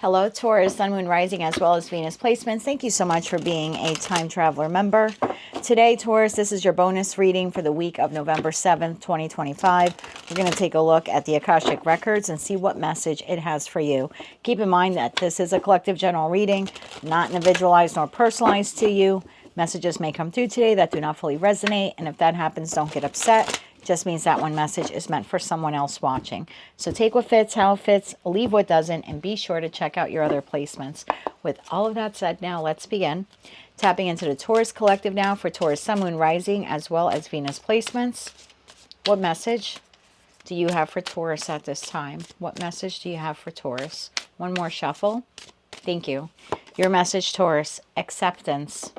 Hello, Taurus, Sun, Moon, Rising, as well as Venus placements. Thank you so much for being a Time Traveler member. Today, Taurus, this is your bonus reading for the week of November 7th, 2025. We're going to take a look at the Akashic Records and see what message it has for you. Keep in mind that this is a collective general reading, not individualized nor personalized to you. Messages may come through today that do not fully resonate, and if that happens, don't get upset. Just means that one message is meant for someone else watching. So take what fits, how it fits, leave what doesn't, and be sure to check out your other placements. With all of that said, now let's begin. Tapping into the Taurus collective now for Taurus, Sun, Moon, Rising, as well as Venus placements. What message do you have for Taurus at this time? What message do you have for Taurus? One more shuffle. Thank you. Your message, Taurus, acceptance.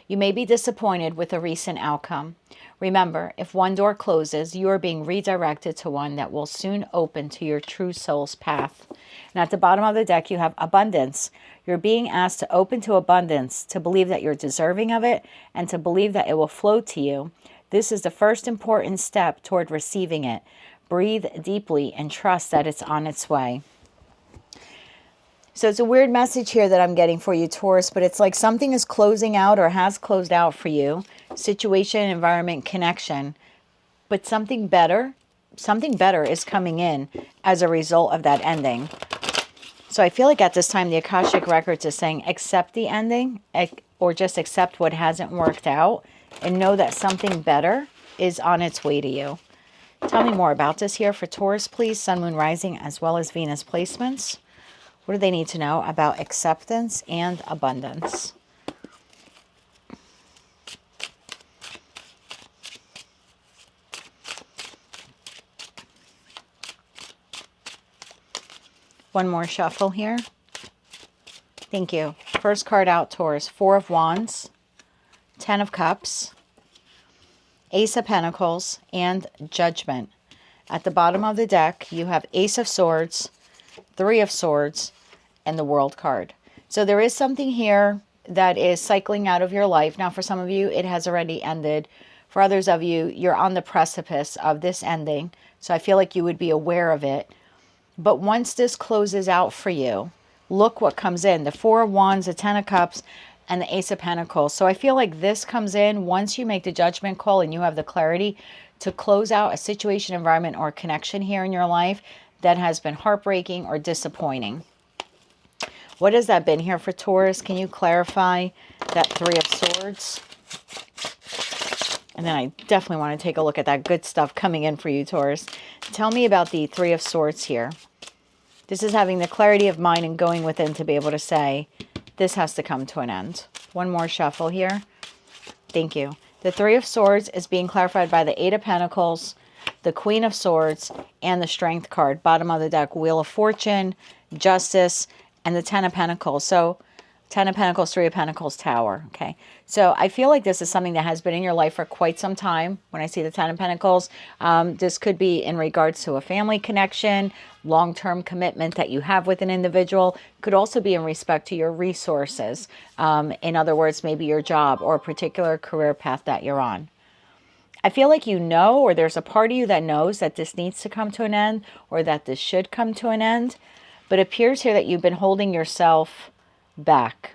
You may be disappointed with a recent outcome. Remember, if one door closes, you are being redirected to one that will soon open to your true soul's path. And at the bottom of the deck, you have abundance. You're being asked to open to abundance, to believe that you're deserving of it, and to believe that it will flow to you. This is the first important step toward receiving it. Breathe deeply and trust that it's on its way. So it's a weird message here that I'm getting for you, Taurus, but it's like something is closing out or has closed out for you. Situation, environment, connection. But something better is coming in as a result of that ending. So I feel like at this time, the Akashic Records is saying accept the ending or just accept what hasn't worked out and know that something better is on its way to you. Tell me more about this here for Taurus, please. Sun, Moon, Rising, as well as Venus placements. What do they need to know about acceptance and abundance? One more shuffle here. Thank you. First card out, Taurus. Four of Wands, 10 of Cups, Ace of Pentacles, and Judgment. At the bottom of the deck, you have Ace of Swords, Three of Swords, and the World card. So there is something here that is cycling out of your life. Now, for some of you, it has already ended. For others of you, you're on the precipice of this ending. So I feel like you would be aware of it. But once this closes out for you, look what comes in. The Four of Wands, the 10 of Cups, and the Ace of Pentacles. So I feel like this comes in once you make the judgment call and you have the clarity to close out a situation, environment, or connection here in your life that has been heartbreaking or disappointing. What has that been here for Taurus? Can you clarify that Three of Swords? And then I definitely want to take a look at that good stuff coming in for you, Taurus. Tell me about the Three of Swords here. This is having the clarity of mind and going within to be able to say, this has to come to an end. One more shuffle here. Thank you. The Three of Swords is being clarified by the Eight of Pentacles, the Queen of Swords, and the Strength card. Bottom of the deck, Wheel of Fortune, Justice, and the 10 of Pentacles. So 10 of Pentacles, 3 of Pentacles, Tower. Okay. So I feel like this is something that has been in your life for quite some time. When I see the 10 of Pentacles, this could be in regards to a family connection, long-term commitment that you have with an individual. Could also be in respect to your resources. In other words, maybe your job or a particular career path that you're on. I feel like you know, or there's a part of you that knows that this needs to come to an end or that this should come to an end. But it appears here that you've been holding yourself back.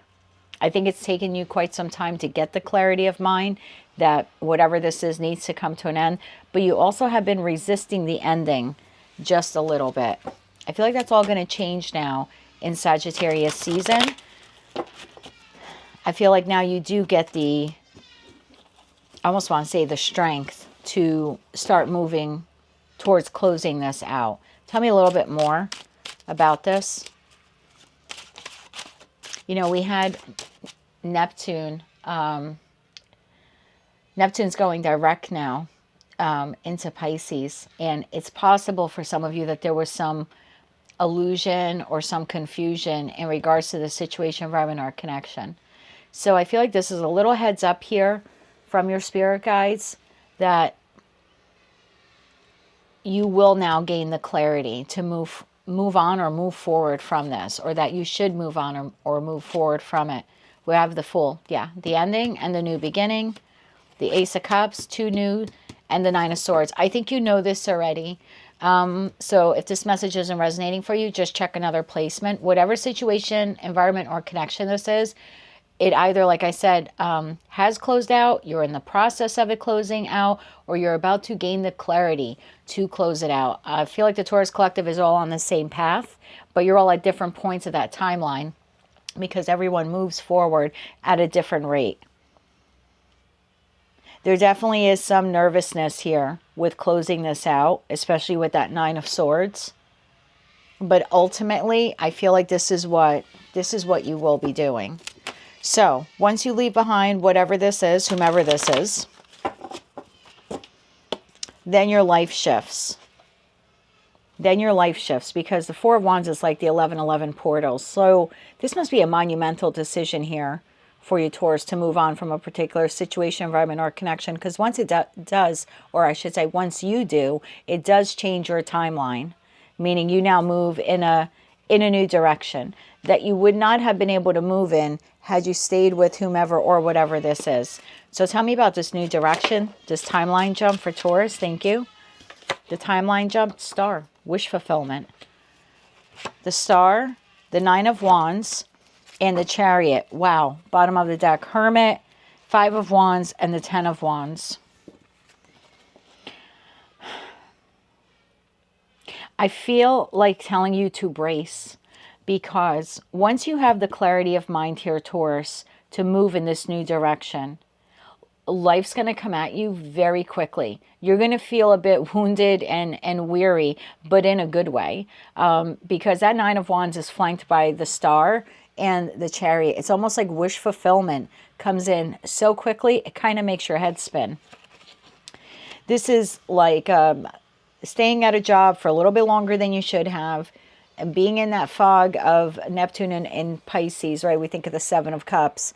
I think it's taken you quite some time to get the clarity of mind that whatever this is needs to come to an end. But you also have been resisting the ending just a little bit. I feel like that's all going to change now in Sagittarius season. I feel like now you do get the, I almost want to say the strength to start moving towards closing this out. Tell me a little bit more about this. You know, we had Neptune. Neptune's going direct now into Pisces. And it's possible for some of you that there was some illusion or some confusion in regards to the situation, environment, or connection. So I feel like this is a little heads up here from your spirit guides that you will now gain the clarity to move on or move forward from this, or that you should move on or move forward from it. We have the Fool, the ending and the new beginning, the Ace of Cups, two new, and the Nine of Swords. I think you know this already, So if this message isn't resonating for you, just check another placement. Whatever situation, environment, or connection this is, it either, like I said, has closed out, you're in the process of it closing out, or you're about to gain the clarity to close it out. I feel like the Taurus Collective is all on the same path, but you're all at different points of that timeline because everyone moves forward at a different rate. There definitely is some nervousness here with closing this out, especially with that Nine of Swords. But ultimately, I feel like this is what you will be doing. So, once you leave behind whatever this is, whomever this is, then your life shifts. Then your life shifts because the Four of Wands is like the 1111 portals. So, this must be a monumental decision here for you, Taurus, to move on from a particular situation, environment, or connection. Because once it does, or I should say once you do, it does change your timeline. Meaning you now move in a new direction that you would not have been able to move in had you stayed with whomever or whatever this is. So tell me about this new direction, this timeline jump for Taurus. Thank you. The timeline jump, star, wish fulfillment. The star, the Nine of Wands, and the Chariot. Wow. Bottom of the deck, Hermit, Five of Wands, and the Ten of Wands. I feel like telling you to brace because once you have the clarity of mind here, Taurus, to move in this new direction, life's going to come at you very quickly. You're going to feel a bit wounded and weary, but in a good way, because that Nine of Wands is flanked by the Star and the Chariot. It's almost like wish fulfillment comes in so quickly, it kind of makes your head spin. This is like staying at a job for a little bit longer than you should have, and being in that fog of Neptune and Pisces, right? We think of the Seven of Cups.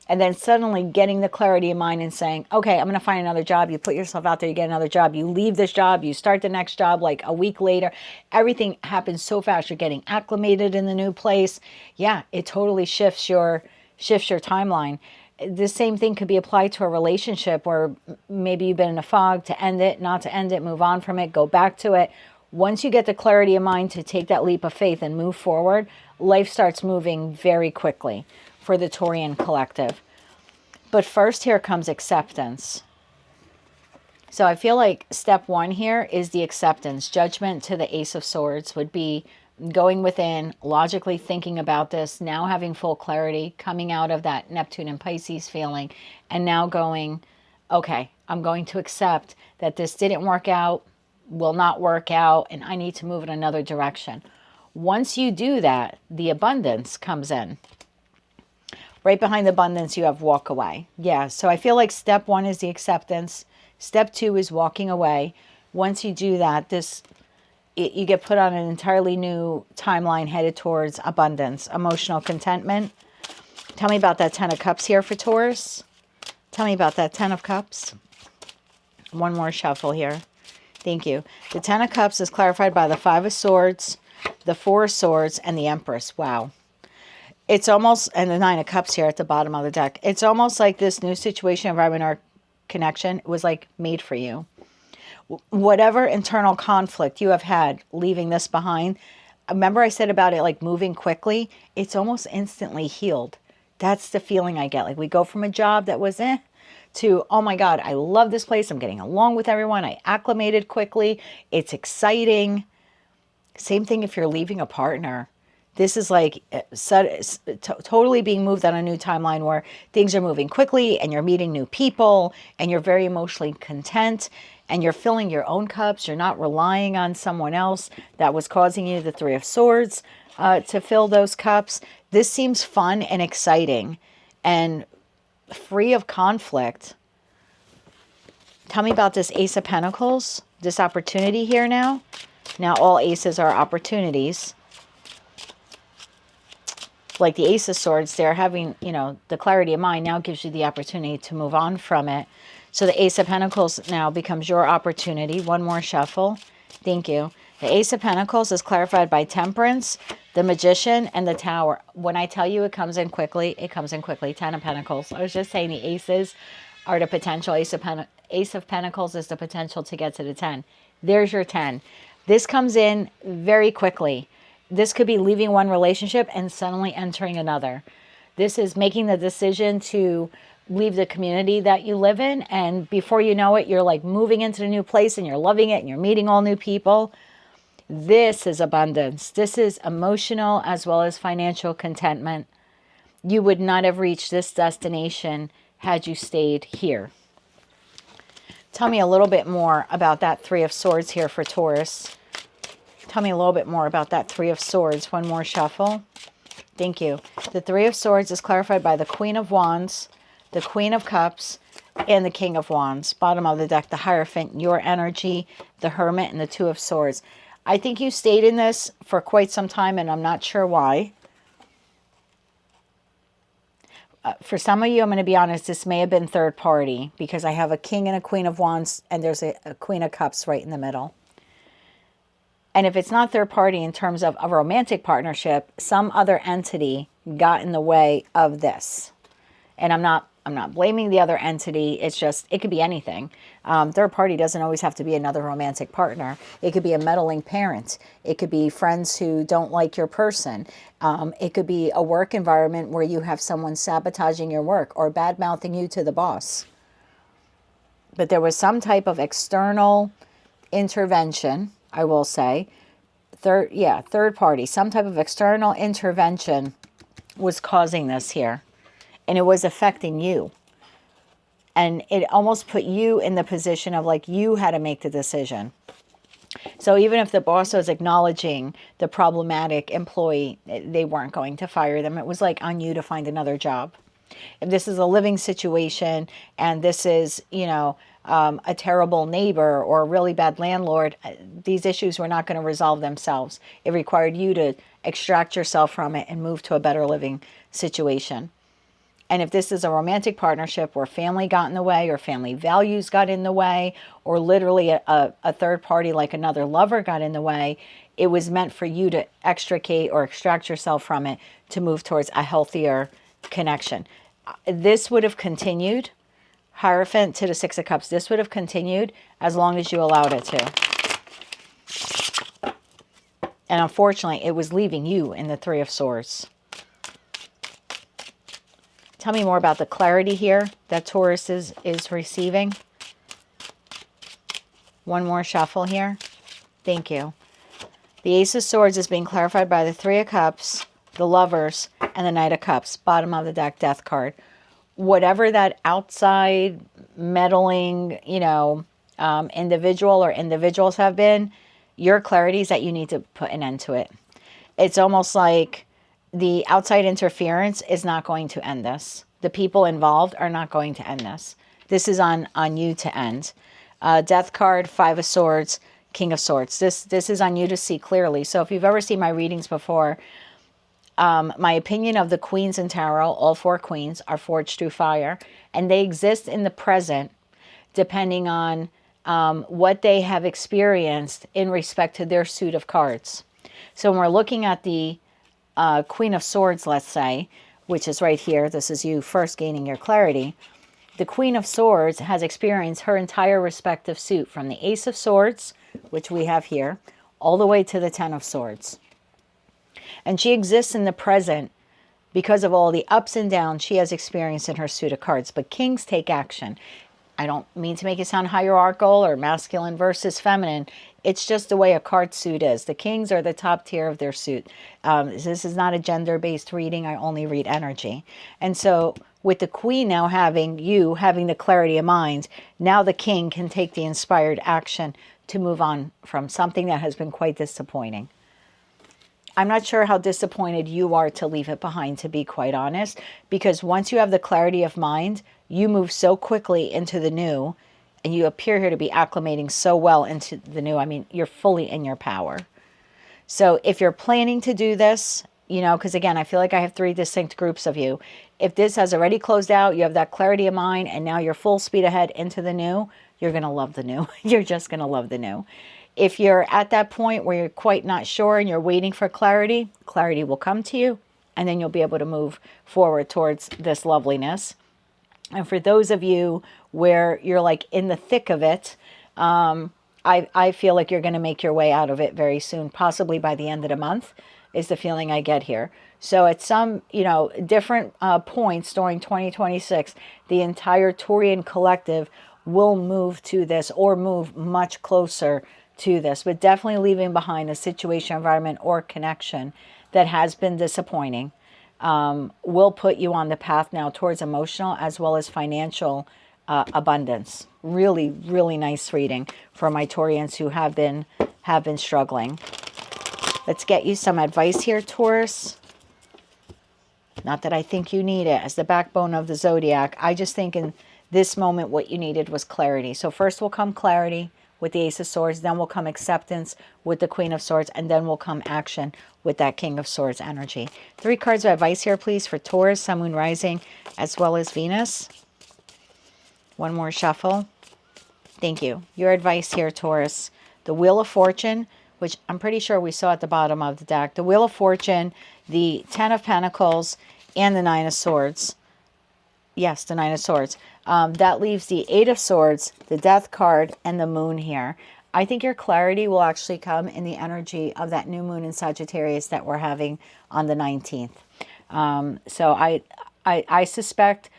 And then suddenly getting the clarity of mind and saying, okay, I'm going to find another job. You put yourself out there, you get another job. You leave this job, you start the next job like a week later. Everything happens so fast. You're getting acclimated in the new place. Yeah, it totally shifts your timeline. The same thing could be applied to a relationship where maybe you've been in a fog, to end it, not to end it, move on from it, go back to it. Once you get the clarity of mind to take that leap of faith and move forward, life starts moving very quickly for the Taurian collective. But first here comes acceptance. So I feel like step one here is the acceptance. Judgment to the Ace of Swords would be going within, logically thinking about this, now having full clarity, coming out of that Neptune and Pisces feeling, and now going, okay, I'm going to accept that this didn't work out, will not work out, and I need to move in another direction. Once you do that, the abundance comes in. Right behind the abundance, you have walk away. Yeah, so I feel like step one is the acceptance. Step two is walking away. Once you do that, you get put on an entirely new timeline headed towards abundance, emotional contentment. Tell me about that Ten of Cups here for Taurus. Tell me about that Ten of Cups. One more shuffle here. Thank you. The Ten of Cups is clarified by the Five of Swords, the Four of Swords, and the Empress. Wow. It's almost, and the Nine of Cups here at the bottom of the deck. It's almost like this new situation, environment, or connection was like made for you. Whatever internal conflict you have had leaving this behind, remember I said about it like moving quickly, it's almost instantly healed. That's the feeling I get. Like we go from a job that was to, oh my God, I love this place. I'm getting along with everyone. I acclimated quickly. It's exciting. Same thing if you're leaving a partner. This is like totally being moved on a new timeline where things are moving quickly and you're meeting new people and you're very emotionally content and you're filling your own cups. You're not relying on someone else that was causing you, the Three of Swords, to fill those cups. This seems fun and exciting and free of conflict. Tell me about this Ace of Pentacles, this opportunity here now. Now all aces are opportunities. Like the Ace of Swords, they're having, the clarity of mind now gives you the opportunity to move on from it. So the Ace of Pentacles now becomes your opportunity. One more shuffle. Thank you. The Ace of Pentacles is clarified by Temperance, the Magician, and the Tower. When I tell you it comes in quickly, it comes in quickly. Ten of Pentacles. I was just saying the aces are the potential. Ace of Pentacles is the potential to get to the 10. There's your 10. This comes in very quickly. This could be leaving one relationship and suddenly entering another. This is making the decision to leave the community that you live in, and before you know it, you're like moving into the new place and you're loving it and you're meeting all new people. This is abundance. This is emotional as well as financial contentment. You would not have reached this destination had you stayed here. Tell me a little bit more about that Three of Swords here for Taurus. Tell me a little bit more about that Three of Swords. One more shuffle. Thank you. The Three of Swords is clarified by the Queen of Wands, the Queen of Cups, and the King of Wands. Bottom of the deck, the Hierophant, your energy, the Hermit, and the Two of Swords. I think you stayed in this for quite some time, and I'm not sure why. For some of you, I'm going to be honest, this may have been third party, because I have a King and a Queen of Wands, and there's a Queen of Cups right in the middle. And if it's not third party in terms of a romantic partnership, some other entity got in the way of this. And I'm not blaming the other entity. It's just, it could be anything. Third party doesn't always have to be another romantic partner. It could be a meddling parent. It could be friends who don't like your person. It could be a work environment where you have someone sabotaging your work or bad-mouthing you to the boss. But there was some type of external intervention, I will say. Third party. Some type of external intervention was causing this here. And it was affecting you. And it almost put you in the position of like you had to make the decision. So even if the boss was acknowledging the problematic employee, they weren't going to fire them. It was like on you to find another job. If this is a living situation and this is, you know, a terrible neighbor or a really bad landlord, these issues were not going to resolve themselves. It required you to extract yourself from it and move to a better living situation. And if this is a romantic partnership where family got in the way or family values got in the way or literally a third party like another lover got in the way, it was meant for you to extricate or extract yourself from it to move towards a healthier connection. This would have continued, Hierophant to the Six of Cups, this would have continued as long as you allowed it to. And unfortunately, it was leaving you in the Three of Swords. Tell me more about the clarity here that Taurus is receiving. One more shuffle here. Thank you. The Ace of Swords is being clarified by the Three of Cups, the Lovers, and the Knight of Cups. Bottom of the deck, Death card. Whatever that outside meddling, you know, individual or individuals have been, your clarity is that you need to put an end to it. It's almost like the outside interference is not going to end this. The people involved are not going to end this. This is on you to end. Death card, Five of Swords, King of Swords. This is on you to see clearly. So if you've ever seen my readings before, my opinion of the queens in tarot, all four queens, are forged through fire. And they exist in the present depending on what they have experienced in respect to their suit of cards. So when we're looking at the Queen of Swords, let's say, which is right here, this is you first gaining your clarity. The Queen of Swords has experienced her entire respective suit from the Ace of Swords, which we have here, all the way to the Ten of Swords. And she exists in the present because of all the ups and downs she has experienced in her suit of cards. But kings take action. I don't mean to make it sound hierarchical or masculine versus feminine. It's just the way a card suit is. The kings are the top tier of their suit. This is not a gender-based reading. I only read energy. And so with the queen now having the clarity of mind, now the king can take the inspired action to move on from something that has been quite disappointing. I'm not sure how disappointed you are to leave it behind, to be quite honest, because once you have the clarity of mind, you move so quickly into the new, and you appear here to be acclimating so well into the new. I mean, you're fully in your power. So if you're planning to do this, you know, because again, I feel like I have three distinct groups of you. If this has already closed out, you have that clarity of mind, and now you're full speed ahead into the new, you're going to love the new. You're just going to love the new. If you're at that point where you're quite not sure and you're waiting for clarity, clarity will come to you, and then you'll be able to move forward towards this loveliness. And for those of you where you're like in the thick of it, I feel like you're going to make your way out of it very soon, possibly by the end of the month is the feeling I get here. So at some, different points during 2026, the entire Taurian collective will move to this or move much closer to this, but definitely leaving behind a situation, environment, or connection that has been disappointing. Will put you on the path now towards emotional as well as financial abundance. Really, really nice reading for my Taurians who have been struggling. Let's get you some advice here, Taurus. Not that I think you need it as the backbone of the zodiac. I just think in this moment what you needed was clarity. So first will come clarity with the Ace of Swords, then will come acceptance with the Queen of Swords, and then will come action with that King of Swords energy. 3 cards of advice here, please, for Taurus, Sun, Moon, Rising, as well as Venus. One more shuffle. Thank you. Your advice here, Taurus. The Wheel of Fortune, which I'm pretty sure we saw at the bottom of the deck. The Wheel of Fortune, the 10 of Pentacles, and the 9 of Swords. Yes, the 9 of Swords. That leaves the 8 of Swords, the Death card, and the Moon here. I think your clarity will actually come in the energy of that new moon in Sagittarius that we're having on the 19th. So I suspect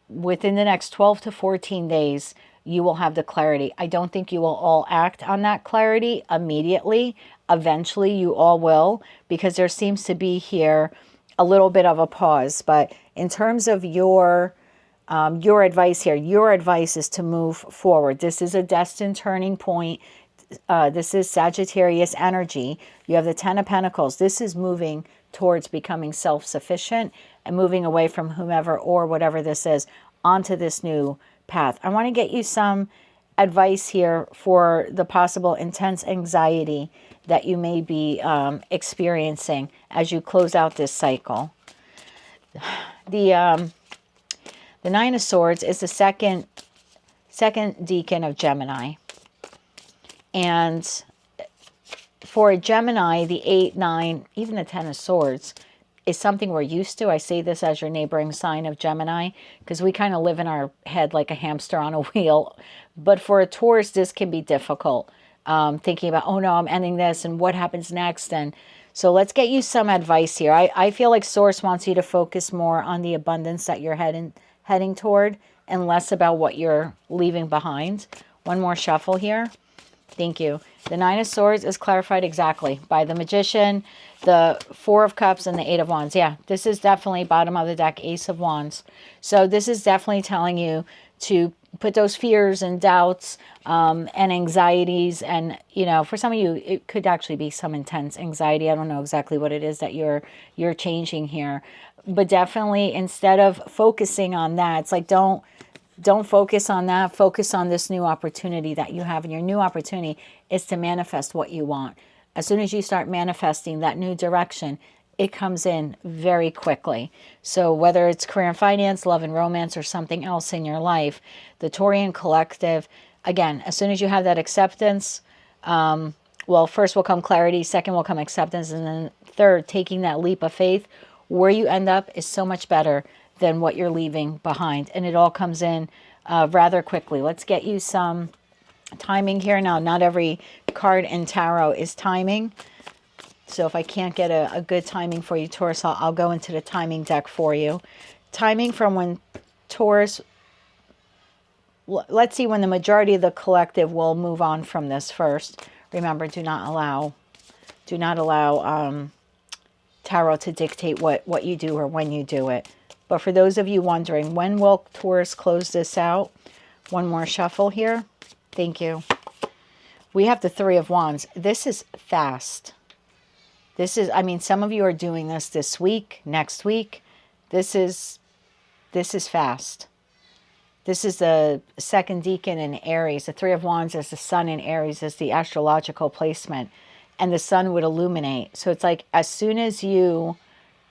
within the next 12 to 14 days, you will have the clarity. I don't think you will all act on that clarity immediately. Eventually, you all will, because there seems to be here a little bit of a pause. But in terms of your advice here, your advice is to move forward. This is a destined turning point. This is Sagittarius energy. You have the 10 of Pentacles. This is moving towards becoming self-sufficient and moving away from whomever or whatever this is onto this new path. I want to get you some advice here for the possible intense anxiety that you may be experiencing as you close out this cycle. The 9 of Swords is the second decan of Gemini. And for a Gemini, the 8, 9, even the 10 of Swords is something we're used to. I say this as your neighboring sign of Gemini because we kind of live in our head like a hamster on a wheel. But for a Taurus, this can be difficult. Thinking about, oh no, I'm ending this and what happens next. And so let's get you some advice here. I feel like Source wants you to focus more on the abundance that you're heading toward and less about what you're leaving behind. One more shuffle here. Thank you. The 9 of Swords is clarified exactly by the Magician, the 4 of Cups, and the 8 of Wands. Yeah, this is definitely bottom of the deck, Ace of Wands. So this is definitely telling you to put those fears and doubts and anxieties. And, for some of you, it could actually be some intense anxiety. I don't know exactly what it is that you're changing here. But definitely instead of focusing on that, it's like don't focus on that. Focus on this new opportunity that you have. And your new opportunity is to manifest what you want. As soon as you start manifesting that new direction, it comes in very quickly. So whether it's career and finance, love and romance, or something else in your life, the Taurian collective, again, as soon as you have that acceptance, well, first will come clarity, second will come acceptance, and then third, taking that leap of faith, where you end up is so much better than what you're leaving behind. And it all comes in rather quickly. Let's get you some timing here. Now, not every card in tarot is timing. So if I can't get a good timing for you, Taurus, I'll go into the timing deck for you. Timing from when Taurus, let's see when the majority of the collective will move on from this first. Remember, do not allow tarot to dictate what you do or when you do it. But for those of you wondering, when will Taurus close this out? One more shuffle here. Thank you. We have the 3 of Wands. This is fast. This is, some of you are doing this week, next week. This is fast. This is the second decan in Aries. The 3 of Wands is the sun in Aries, is the astrological placement. And the sun would illuminate. So it's like as soon as you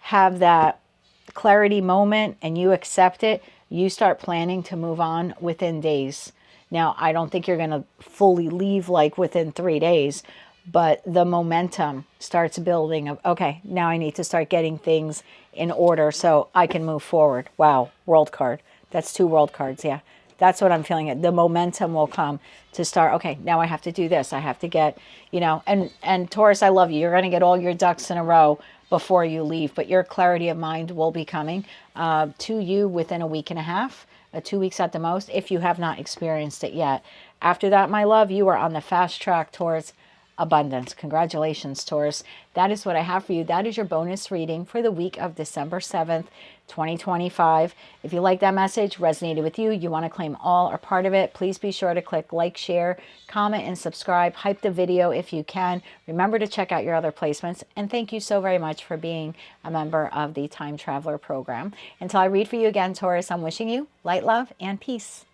have that clarity moment and you accept it, you start planning to move on within days. Now, I don't think you're going to fully leave like within 3 days, but the momentum starts building of, okay, now I need to start getting things in order so I can move forward. Wow, world card. That's 2 world cards, yeah. That's what I'm feeling. The momentum will come to start. Okay, now I have to do this. I have to get, you know, and Taurus, I love you. You're going to get all your ducks in a row before you leave, but your clarity of mind will be coming to you within a week and a half, 2 weeks at the most, if you have not experienced it yet. After that, my love, you are on the fast track towards abundance. Congratulations, Taurus. That is what I have for you. That is your bonus reading for the week of December 7th, 2025. If you like that message, resonated with you, you want to claim all or part of it, please be sure to click like, share, comment, and subscribe. Hype the video if you can. Remember to check out your other placements. And thank you so very much for being a member of the Time Traveler program. Until I read for you again, Taurus, I'm wishing you light, love, and peace.